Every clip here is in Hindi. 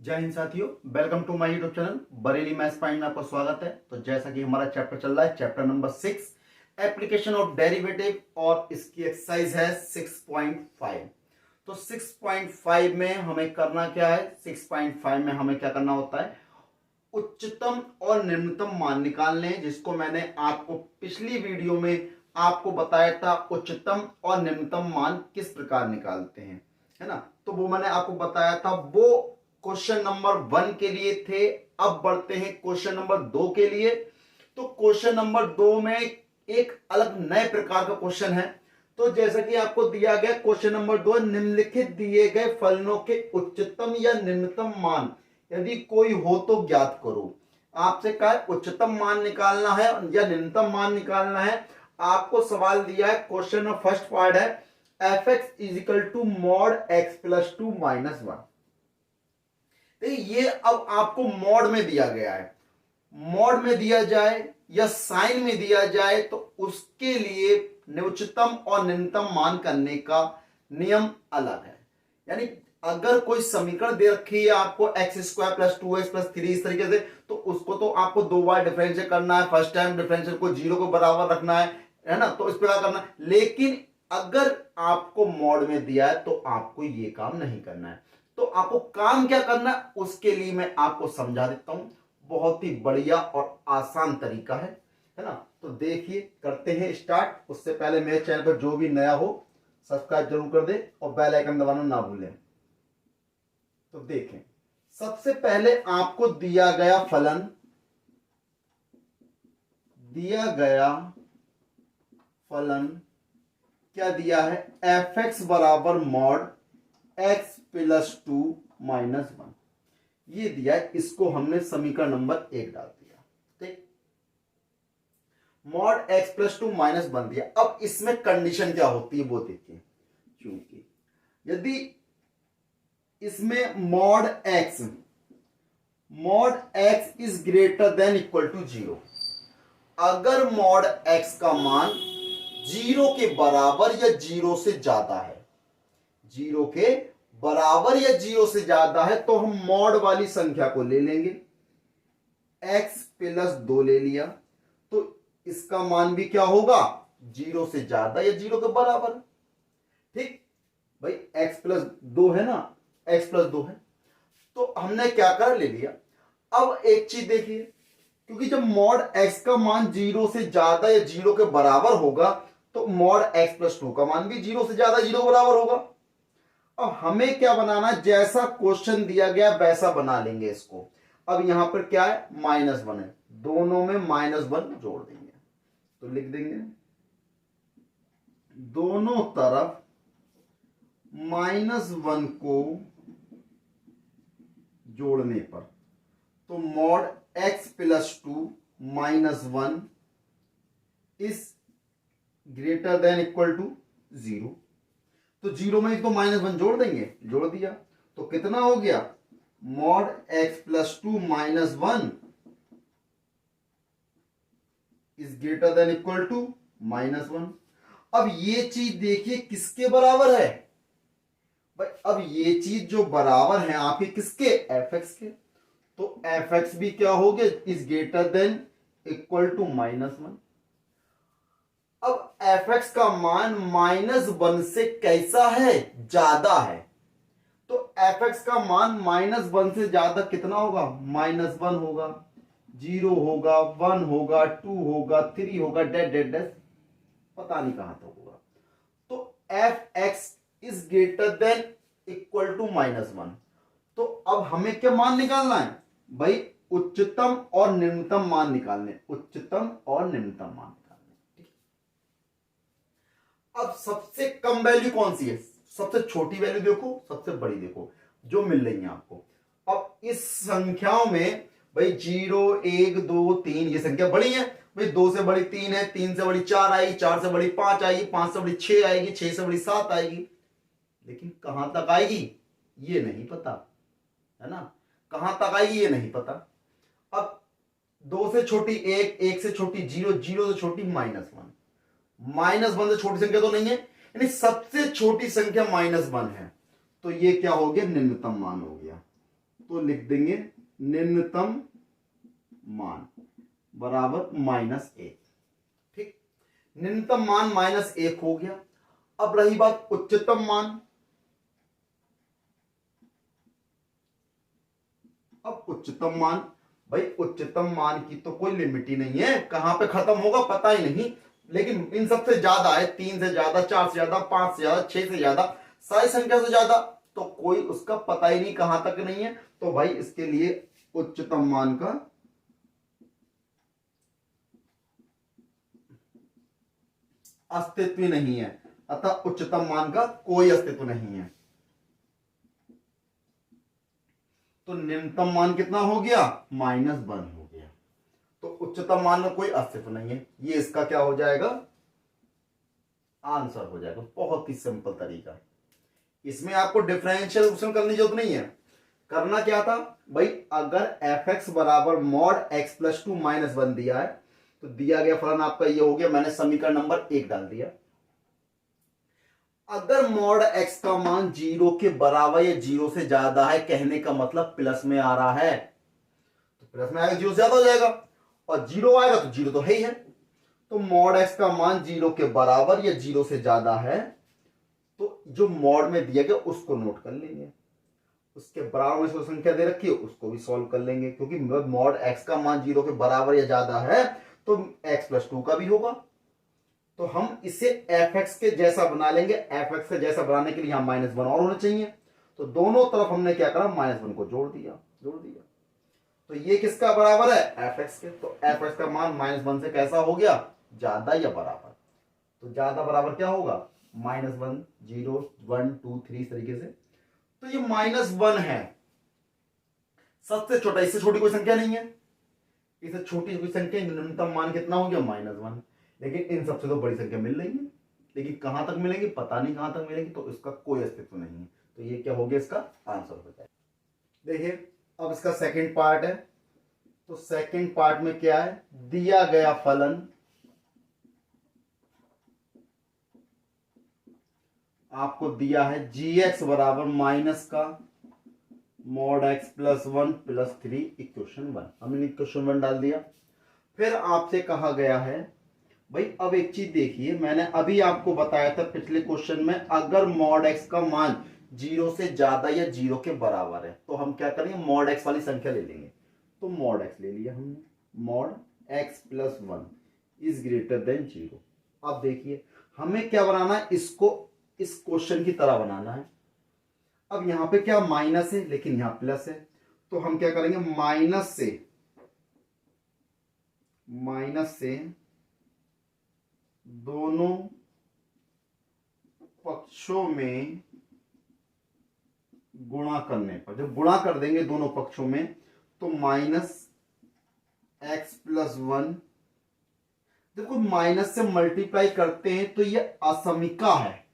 जय हिंद साथियों, welcome to my YouTube channel Bareilly maths point में आपका स्वागत है। तो जैसा कि हमारा चैप्टर चल रहा है, chapter number 6 application of derivative और इसकी एक्सरसाइज है 6.5। तो 6.5 में हमें करना क्या है? 6.5 में हमें क्या करना होता है? उच्चतम और निम्नतम मान निकालने, जिसको मैंने आपको पिछली वीडियो में आपको बताया था उच्चतम और निम्नतम मान किस प्रकार निकालते हैं, है ना। तो वो मैंने आपको बताया था, वो क्वेश्चन नंबर 1 के लिए थे। अब बढ़ते हैं क्वेश्चन नंबर 2 के लिए। तो क्वेश्चन नंबर 2 में एक अलग नए प्रकार का क्वेश्चन है। तो जैसा कि आपको दिया गया क्वेश्चन नंबर 2, निम्नलिखित दिए गए फलनों के उच्चतम या निम्नतम मान यदि कोई हो तो ज्ञात करो। आपसे कहा है उच्चतम मान निकालना है या निम्नतम मान निकालना है। आपको सवाल दिया है, क्वेश्चन में फर्स्ट पार्ट है f x is equal to mod x plus 2 minus 1। ये अब आपको मॉड में दिया गया है। मॉड में दिया जाए या साइन में दिया जाए तो उसके लिए उच्चतम और निम्नतम मान करने का नियम अलग है। यानी अगर कोई समीकरण दे रखी है आपको x square plus 2x plus 3 इस तरीके से, तो उसको तो आपको 2 बार डिफरेंशिएट करना है। फर्स्ट टाइम डिफरेंशियल को 0 को बराबर रखना है ना। तो इस प्रकार करना है। लेकिन अगर आपको मॉड में दिया है तो आपको ये काम नहीं करना है। तो आपको काम क्या करना है उसके लिए मैं आपको समझा देता हूं। बहुत ही बढ़िया और आसान तरीका है ना। तो देखिए, करते हैं स्टार्ट। उससे पहले मेरे चैनल पर जो भी नया हो सब्सक्राइब जरूर कर दे और बेल आइकन दबाना ना भूलें। तो देखें, सबसे पहले आपको दिया गया फलन क्या दिया है? एफ एक्स बराबर मॉड एक्स प्लस 2 माइनस 1 ये दिया है। इसको हमने समीकरण नंबर 1 डाल दिया। ठीक, मॉड एक्स प्लस 2 माइनस 1 दिया। अब इसमें कंडीशन क्या होती है वो देखिए। क्योंकि यदि इसमें mod x is greater than equal to 0, अगर मॉड एक्स का मान 0 के बराबर या 0 से ज्यादा है, 0 के बराबर या 0 से ज्यादा है, तो हम मॉड वाली संख्या को ले लेंगे। x प्लस 2 ले लिया तो इसका मान भी क्या होगा? 0 से ज्यादा या 0 के बराबर। ठीक भाई, x प्लस 2 है ना, x प्लस 2 है तो हमने क्या कर ले लिया। अब एक चीज देखिए, क्योंकि जब मॉड x का मान 0 से ज्यादा या 0 के बराबर होगा तो मॉड x प्लस 2 का मान भी 0 से ज्यादा 0 के बराबर होगा। अब हमें क्या बनाना, जैसा क्वेश्चन दिया गया वैसा बना लेंगे इसको। अब यहां पर क्या है? -1 है, दोनों में -1 जोड़ देंगे। तो लिख देंगे दोनों तरफ -1 को जोड़ने पर, तो mod x plus 2 minus 1 is greater than equal to 0। तो 0 में इसको -1 जोड़ देंगे, जोड़ दिया तो कितना हो गया? Mod x plus 2 minus 1 is greater than equal to -1। अब ये चीज देखिए किसके बराबर है भाई? अब ये चीज जो बराबर है आपके किसके? एफ एक्स के। तो एफ एक्स भी क्या हो गया? Is greater than equal to -1। अब एफ एक्स का मान -1 से कैसा है? ज्यादा है। तो एफ एक्स का मान -1 से ज्यादा कितना होगा? -1 होगा, 0 होगा, 1 होगा, 2 होगा, 3 होगा, डेट डेट डेट पता नहीं कहां तक होगा। तो f x is greater than equal to -1। तो अब हमें क्या मान निकालना है भाई? उच्चतम और निम्नतम मान निकालने, उच्चतम और निम्नतम मान निकालने। अब सबसे कम वैल्यू कौन सी है? सबसे छोटी वैल्यू देखो, सबसे बड़ी देखो जो मिल रही है आपको। अब इस संख्याओं में भाई 0, 1, 2, 3 ये संख्या बड़ी है भाई। 2 से बड़ी 3 है, 3 से बड़ी 4 आएगी, 4 से बड़ी 5 आएगी, 5 से बड़ी 6 आएगी, 6 से बड़ी 7 आएगी। लेकिन कहां तक आएगी ये नहीं पता, है ना। कहां तक आएगी ये नहीं पता। अब 2 से छोटी 1, 1 से छोटी 0, 0 से छोटी -1, -1 से छोटी संख्या तो नहीं है, यानी सबसे छोटी संख्या -1 है। तो ये क्या हो गया? निम्नतम मान हो गया। तो लिख देंगे निम्नतम मान बराबर -1। ठीक, निम्नतम मान -1 हो गया। अब रही बात उच्चतम मान। अब उच्चतम मान, भाई उच्चतम मान की तो कोई लिमिट ही नहीं है, कहां पे खत्म होगा पता ही नहीं, लेकिन इन सबसे ज्यादा है, 3 से ज्यादा, 4 से ज्यादा, 5 से ज्यादा, 6 से ज्यादा, सारी संख्या से ज्यादा, तो कोई उसका पता ही नहीं कहां तक नहीं है। तो भाई इसके लिए उच्चतम मान का अस्तित्व नहीं है, अतः उच्चतम मान का कोई अस्तित्व नहीं है। तो निम्नतम मान कितना हो गया? -1 हो गया। तो उच्चतम मान का कोई अस्तित्व नहीं है, ये इसका क्या हो जाएगा? आंसर हो जाएगा। बहुत ही सिंपल तरीका, इसमें आपको डिफरेंशियल करने की जरूरत नहीं है। करना क्या था भाई, अगर f(x) बराबर mod x + 2 - 1 दिया है, तो दिया गया फलन आपका ये हो गया, मैंने समीकरण नंबर 1 डाल दिया। अगर mod x का मान 0 के बराबर या 0 से ज्यादा है, कहने का मतलब प्लस में आ रहा है, तो प्लस में आएगा 0 से ज्यादा हो जाएगा, और 0 आएगा तो 0 तो है ही है। तो mod x का मान 0 के बराबर या 0 से ज्यादा है, तो जो mod में दिया गया उसको नोट कर लेंगे, उसके बराबर में जो संख्या दे रखी है उसको भी सॉल्व कर लेंगे, क्योंकि mod x का मान 0 के बराबर या ज्यादा है तो x + 2 का भी होगा। तो हम इसे fx के जैसा बना लेंगे। fx के जैसा बनाने के लिए यहां -1 और होना चाहिए, तो दोनों तरफ हमने क्या करा, -1 को जोड़ दिया। तो ये किसका बराबर है? fx के। तो fx का मान -1 से कैसा हो गया? ज्यादा या बराबर। तो ज्यादा बराबर क्या होगा? -1, 0, 1, 2, 3 इस तरीके से। तो ये -1 है, सबसे छोटा, इससे छोटी कोई संख्या नहीं है, इससे छोटी कोई संख्या, न्यूनतम मान कितना हो गया? -1। लेकिन इन सबसे तो बड़ी संख्या मिल रही है, लेकिन कहां तक मिलेंगी पता नहीं, कहां तक मिलेंगी, तो इसका कोई अस्तित्व नहीं है। तो ये क्या हो गया? इसका आंसर हो जाए। देखिए अब इसका सेकंड पार्ट है। तो सेकंड पार्ट में क्या है, दिया गया फलन आपको दिया है gx बराबर माइनस का mod x + 1 + 3 इक्वेशन 1। हमने इक्वेशन 1 डाल दिया। फिर आपसे कहा गया है भाई, अब एक चीज देखिए, मैंने अभी आपको बताया था पिछले क्वेश्चन में, अगर mod x का मान 0 से ज्यादा या 0 के बराबर है, तो हम क्या करेंगे, mod x वाली संख्या ले लेंगे। तो mod x ले लिया हमने, mod x + 1 > 0। अब देखिए हमें क्या बनाना है, इसको इस क्वेश्चन की तरह बनाना है। अब यहां पे क्या माइनस है, लेकिन यहां प्लस है, तो हम क्या करेंगे, माइनस से दोनों पक्षों में गुणा करने पर, जब गुणा कर देंगे दोनों पक्षों में, तो -x + 1, देखो माइनस से मल्टीप्लाई करते हैं तो ये असमिका है।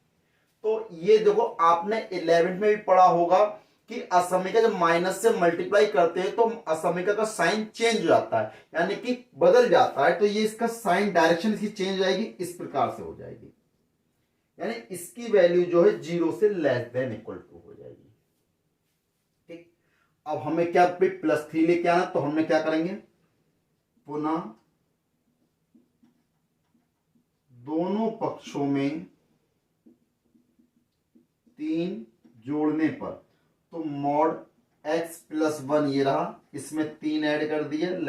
तो ये देखो आपने 11th में भी पढ़ा होगा कि असमिका जब माइनस से मल्टीप्लाई करते हैं तो असमिका का साइन चेंज हो जाता है, यानी कि बदल जाता है। तो ये इसका साइन डायरेक्शन इसकी चेंज हो जाएगी, इस प्रकार से हो जाएगी, यानी इसकी वैल्यू जो है 0 से <= हो जाएगी। ठीक, अब हमें क्या +3 लेके आना, तो हमने क्या करेंगे, पुनः दोनों पक्षों में 3 जोड़ने पर, तो mod x + 1 ये रहा, इसमें 3 ऐड कर दिया, <=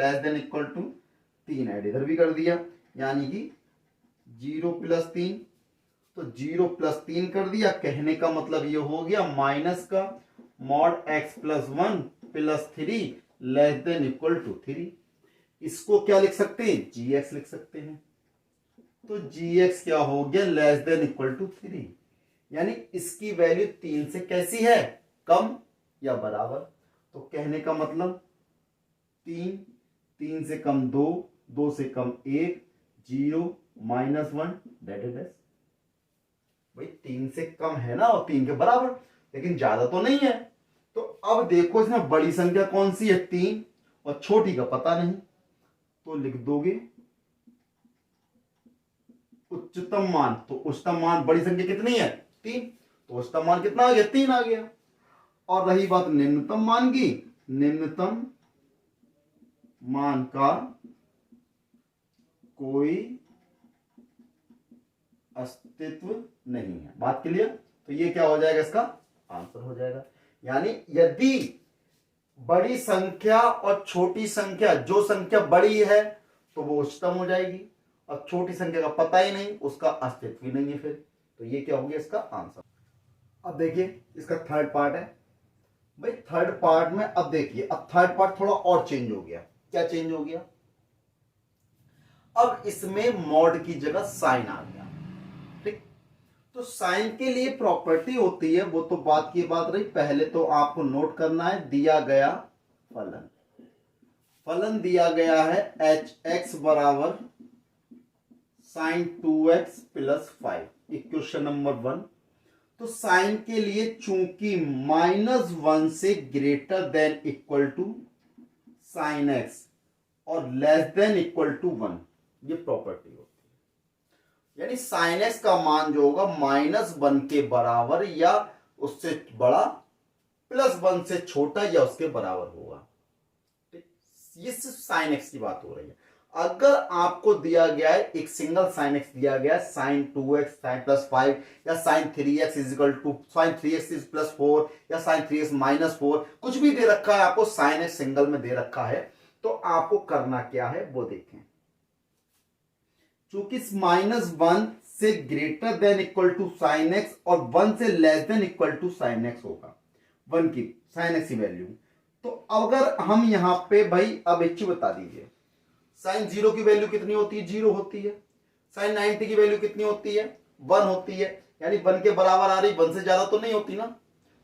3 ऐड इधर भी कर दिया, यानी कि 0 + 3, तो 0 + 3 कर दिया। कहने का मतलब ये हो गया माइनस का mod x + 1 + 3 <= 3। इसको क्या लिख सकते हैं, gx लिख सकते हैं। तो gx क्या हो गया, <= 3, यानी इसकी वैल्यू 3 से कैसी है, कम या बराबर। तो कहने का मतलब 3, 3 से कम 2, 2 से कम 1, 0, -1 डेट। भाई 3 से कम है ना, और 3 के बराबर, लेकिन ज्यादा तो नहीं है। तो अब देखो इसमें बड़ी संख्या कौन सी है, 3, और छोटी का पता नहीं, तो लिख दोगे उच्चतम मान। तो उच्चतम मान बड़ी संख्या कितनी है, 3, तो उच्चतम मान कितना आ गया, 3 आ गया। और रही बात निम्नतम मान की, निम्नतम मान का कोई अस्तित्व नहीं है। बात क्लियर? तो ये क्या हो जाएगा, इसका आंसर हो जाएगा। यानी यदि बड़ी संख्या और छोटी संख्या, जो संख्या बड़ी है तो वो उच्चतम हो जाएगी, और छोटी संख्या का पता ही नहीं, उसका अस्तित्व ही नहीं है फिर। तो ये क्या हो गया इसका आंसर। अब देखिए इसका थर्ड पार्ट है भाई। थर्ड पार्ट में अब देखिए, अब थर्ड पार्ट थोड़ा और चेंज हो गया। क्या चेंज हो गया? अब इसमें मॉड की जगह साइन आ गया। ठीक, तो साइन के लिए प्रॉपर्टी होती है, वो तो बात की बात रही। पहले तो आपको नोट करना है दिया गया फलन। फलन दिया गया है एच एक्स बराबर sine 2x plus 5, equation number 1। तो साइन के लिए चूंकि -1 से greater than equal to sine x और लेस देन इक्वल टू 1, ये प्रॉपर्टी होती है। यानी साइन एक्स का मान जो होगा -1 के बराबर या उससे बड़ा, +1 से छोटा या उसके बराबर होगा। ठीक, ये सिर्फ साइन एक्स की बात हो रही है। अगर आपको दिया गया है एक सिंगल साइन एक्स दिया गया है, साइन 2x साइन +5 या sine 3x is equal to sine 3x is +4 या साइन 3x -4, कुछ भी दे रखा है आपको, साइन एक्स सिंगल में दे रखा है, तो आपको करना क्या है वो देखें। चूंकि -1 से greater than equal to sine x और 1 से less than equal to sine x होगा, 1 की साइन एक्स की वैल्यू। तो अगर हम यहां पे भाई अब एक चीज बता दीजिए, साइन 0 की वैल्यू कितनी होती है? 0 होती है। साइन 90 की वैल्यू कितनी होती है? 1 होती है। यानी 1 के बराबर आ रही, 1 से ज्यादा तो नहीं होती ना।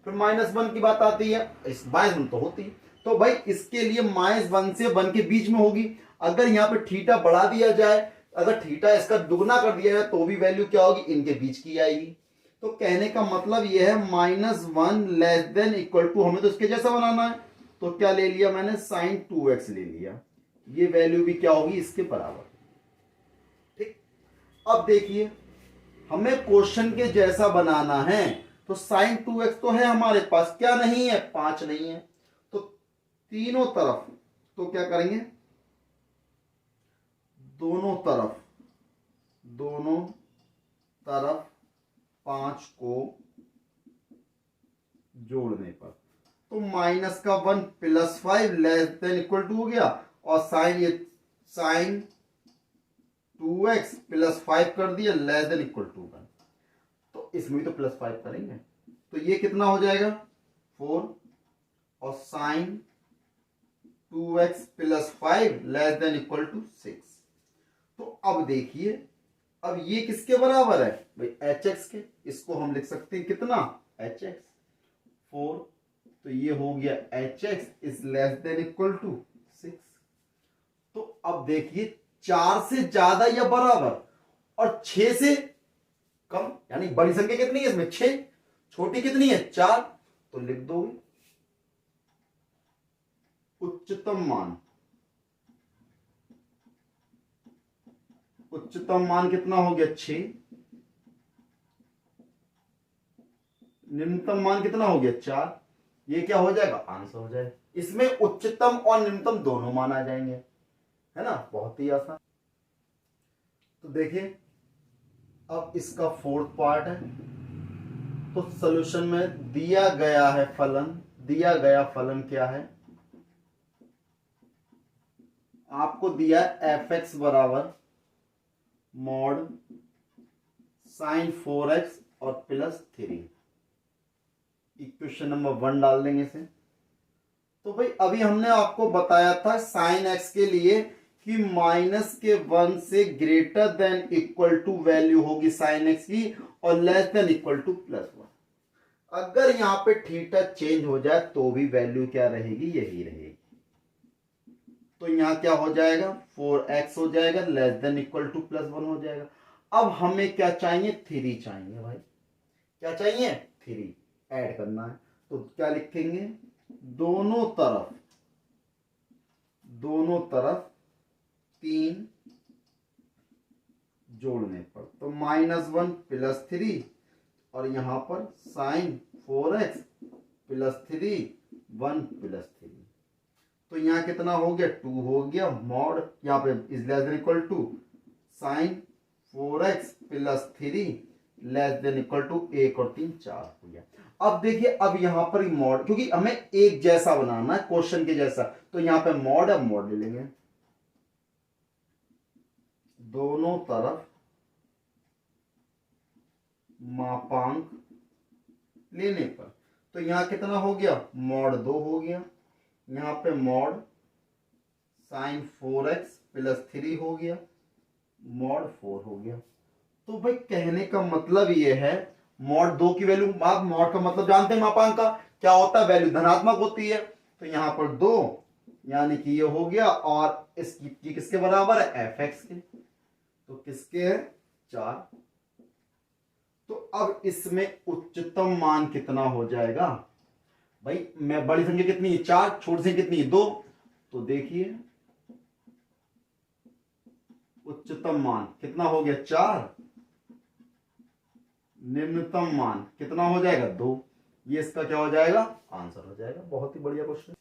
फिर -1 की बात आती है, इस -1 तो होती है। तो भाई इसके लिए -1 से 1 के बीच में होगी। अगर यहाँ पे थीटा बढ़ा दिया जाए, अगर थीटा इसका दुगना कर दिया जाए, तो भी वैल्यू क्या होगी? इनके बीच की आएगी। तो कहने का मतलब यह है -1 लेस देन इक्वल टू, हमें तो इसके जैसा बनाना है, तो क्या ले लिया मैंने? साइन 2x ले लिया। ये वैल्यू भी क्या होगी? इसके बराबर। ठीक, अब देखिए हमें क्वेश्चन के जैसा बनाना है, तो साइन 2x तो है हमारे पास, क्या नहीं है? 5 नहीं है। तो तीनों तरफ, तो क्या करेंगे? दोनों तरफ 5 को जोड़ने पर, तो -1 +5 लेस देन इक्वल टू हो गया, और साइन 2x +5 कर दिया लेस देन इक्वल टू 1। तो इसमें तो +5 करेंगे, तो ये कितना हो जाएगा? 4, और sine 2x +5 less than equal to 6। तो अब देखिए, अब ये किसके बराबर है भाई? hx के। इसको हम लिख सकते हैं कितना? hx 4, तो ये हो गया hx is less than equal to 6। तो अब देखिए 4 से ज्यादा या बराबर और 6 से कम, यानी बड़ी संख्या कितनी है इसमें? 6, छोटी कितनी है? 4। तो लिख दोगे उच्चतम मान कितना हो गया? 6। निम्नतम मान कितना हो गया? 4। ये क्या हो जाएगा? आंसर हो जाएगा। इसमें उच्चतम और निम्नतम दोनों मान आ जाएंगे, है ना? बहुत ही आसान। तो देखिए अब इसका फोर्थ पार्ट है। तो सॉल्यूशन में दिया गया है फलन, दिया गया फलन क्या है? आपको दिया fx बराबर मॉड साइन 4x और +3, इक्वेशन नंबर 1 डाल देंगे इसे। तो भाई अभी हमने आपको बताया था साइन x के लिए कि -1 से greater than equal to value होगी साइन x की, और लेस देन इक्वल टू +1। अगर यहां पे थीटा चेंज हो जाए तो भी वैल्यू क्या रहेगी? यही रहेगी। तो यहां क्या हो जाएगा? 4x हो जाएगा, लेस देन इक्वल टू +1 हो जाएगा। अब हमें क्या चाहिए? 3 चाहिए भाई। क्या चाहिए? 3 ऐड करना है। तो क्या लिखेंगे? दोनों तरफ 3 जोड़ने पर, तो -1 +3, और यहां पर साइन 4x +3 1 +3। तो यहाँ कितना हो गया 2 हो गया, मॉड यहाँ पे is less than equal to sine 4x plus 3 less than equal to 1 और 3 4 हो गया। अब देखिए अब यहां पर मॉड, क्योंकि हमें एक जैसा बनाना है क्वेश्चन के जैसा, तो यहां पे मॉड है, मॉड ले लेंगे दोनों तरफ मापांक लेने पर। तो यहां कितना हो गया मॉड 2 हो गया, यहां पे मॉड साइन 4x प्लस 3 हो गया, मॉड 4 हो गया। तो भाई कहने का मतलब ये है मॉड 2 की वैल्यू, आप मॉड का मतलब जानते हैं मापांक का क्या होता है, वैल्यू धनात्मक होती है। तो यहां पर 2 यानी कि ये हो गया, और इसकी किसके बराबर है fx के, तो किसके है 4। तो अब इसमें उच्चतम मान कितना हो जाएगा भाई, मैं बड़ी संख्या कितनी है 4, छोटी संख्या कितनी है 2, तो देखिए उच्चतम मान कितना हो गया 4, निम्नतम मान कितना हो जाएगा 2। ये इसका क्या हो जाएगा आंसर हो जाएगा। बहुत ही बढ़िया क्वेश्चन।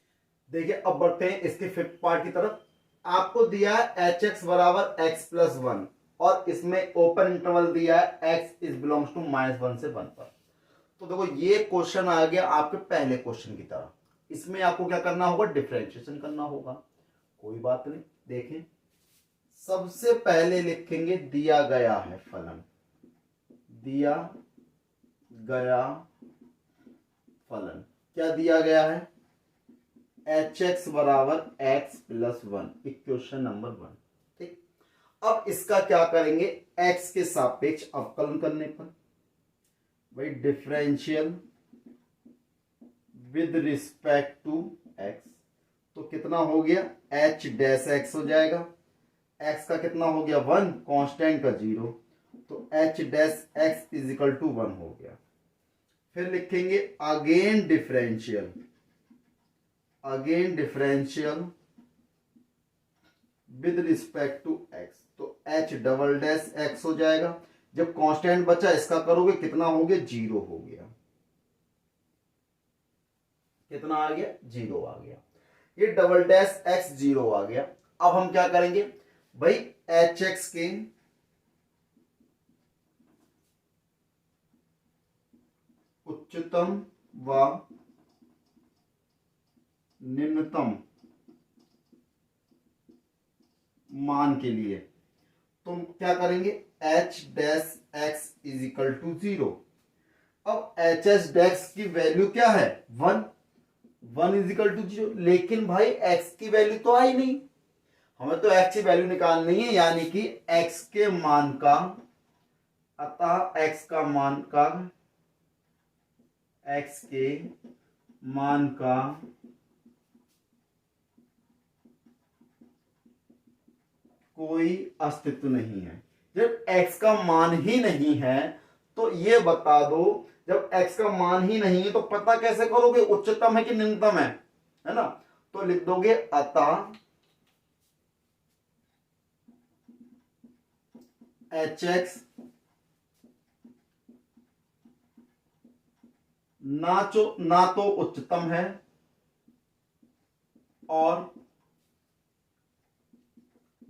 देखिए अब बढ़ते हैं इसके फिफ्थ पार्ट की तरफ। आपको दिया है hx बराबर x प्लस 1 और इसमें ओपन इंटरवल दिया है x इज बिलोंग्स टू -1 से 1 पर। तो देखो ये क्वेश्चन आ गया आपके पहले क्वेश्चन की तरह। इसमें आपको क्या करना होगा डिफरेंशिएशन करना होगा। कोई बात नहीं, देखें सबसे पहले लिखेंगे दिया गया है फलन, दिया गया फलन क्या दिया गया है hx बराबर x प्लस 1, इक्वेशन नंबर 1। ठीक, अब इसका क्या करेंगे x के सापेक्ष अवकलन करने पर, भाई differential with respect to x, तो कितना हो गया h डैश x हो जाएगा, x का कितना हो गया 1, कांस्टेंट का 0, तो h dash x is equal to 1 हो गया। फिर लिखेंगे again differential, again differential with respect to x, तो h डबल डैश x हो जाएगा। जब कांस्टेंट बचा इसका करोगे कितना हो गया 0 हो गया, कितना आ गया 0 आ गया। ये डबल डैश x 0 आ गया। अब हम क्या करेंगे भाई hx के उच्चतम व निम्नतम मान के लिए तुम क्या करेंगे h dash x is equal to 0। अब एच एस डैश की वैल्यू क्या है 1, 1 इज इक्वल टू 0, लेकिन भाई x की वैल्यू तो आई नहीं, हमें तो x की वैल्यू निकालनी है, यानी कि x के मान का, अतः x के मान का कोई अस्तित्व नहीं है। जब x का मान ही नहीं है तो ये बता दो, जब x का मान ही नहीं है तो पता कैसे करोगे उच्चतम है कि निम्नतम है ना। तो लिख दोगे अतः hx ना तो उच्चतम है और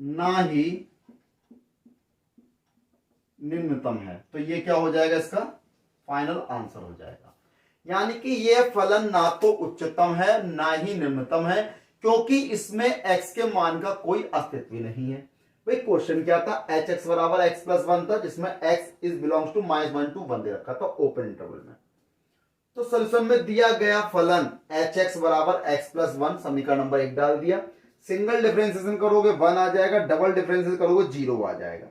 ना ही निम्नतम है। तो ये क्या हो जाएगा इसका फाइनल आंसर हो जाएगा। यानी कि ये फलन ना तो उच्चतम है ना ही निम्नतम है, क्योंकि इसमें x के मान का कोई अस्तित्व नहीं है। भाई क्वेश्चन क्या था hx बराबर x प्लस 1 था, जिसमें x is belongs to -1 to 1 दे रखा था ओपन इंटरवल में। तो सॉल्यूशन में दिया गया फलन hx बराबर x प्लस 1 समीकरण नंबर 1 डाल दिया। सिंगल डिफरेंशिएशन करोगे 1 आ जाएगा, डबल डिफरेंशिएशन करोगे 0 आ जाएगा।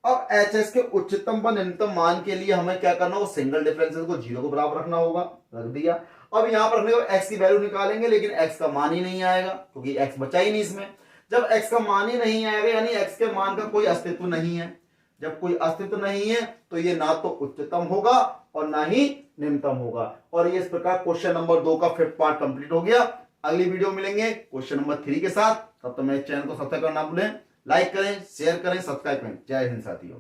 अब hs के उच्चतम व निम्नतम मान के लिए हमें क्या करना होगा सिंगल डिफरेंशिएशन को 0 को बराबर रखना होगा, रख दिया। अब यहां पर रखने को x की वैल्यू निकालेंगे, लेकिन x का मान ही नहीं आएगा क्योंकि x बचा ही नहीं इसमें। जब x का मान ही नहीं आएगा यानी x के मान का कोई अस्तित्व नहीं है। जब कोई अस्तित्व नहीं है तो ये ना तो उच्चतम होगा और ना ही निम्नतम होगा। और ये इस प्रकार क्वेश्चन नंबर 2 का फिफ्थ पार्ट कंप्लीट हो गया। अगली वीडियो मिलेंगे क्वेश्चन नंबर 3 के साथ। तब तक मेरे चैनल को सब्सक्राइब करना भूलें, लाइक करें, शेयर करें, सब्सक्राइब करें। जय हिंद साथियों।